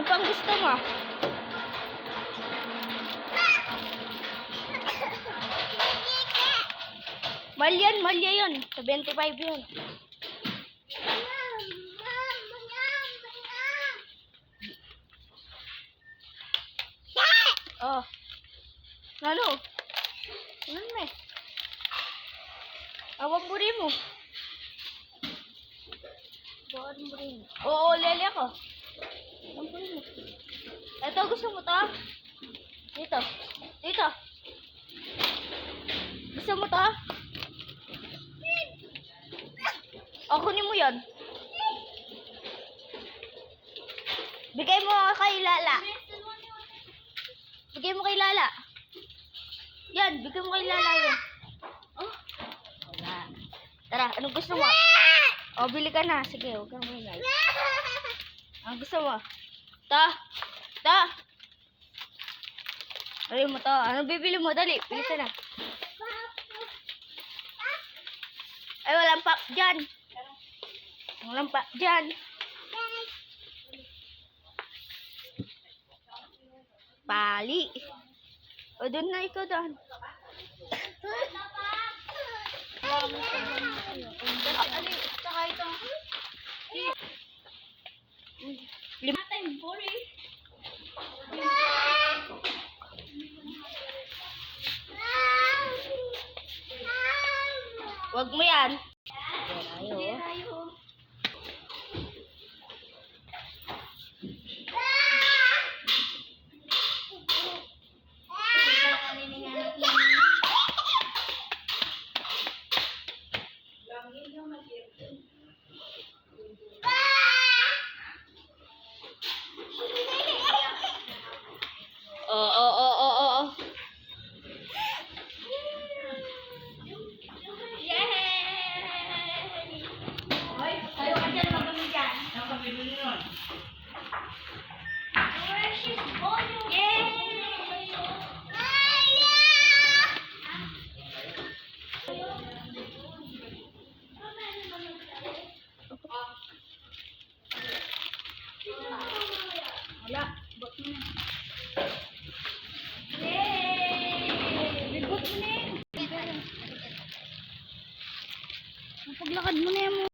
pang gusto mo? Malya yun. 75 yun. Oh. Ano? Ano na eh? Awang buri mo. Awang buri mo. Oo, lele ako. Awang buri mo. Ito, gusto mo to? Dito. Dito. Gusto mo to? O, kunin mo yan. Bigay mo kay Lala. Bigay mo kay Lala. Yan, bigay mo kay Lala yun. Oh. Wala. Tara, anong gusto mo? O, bili ka na. Sige, huwag kang maingay. Ang gusto mo? To. To. Dali mo to. Anong bibili mo? Dali, bili ka na. Ay, walang pop dyan. Walang pop dyan. Pali. O, doon na ikaw doon. Tsaka ito. Lima time, bori. Wag mo yan. Ayaw. Oo. Ayaw ka dyan magkamit yan. Wala, bot mo na. Bigot mo na. Paglakad mo na yan mo.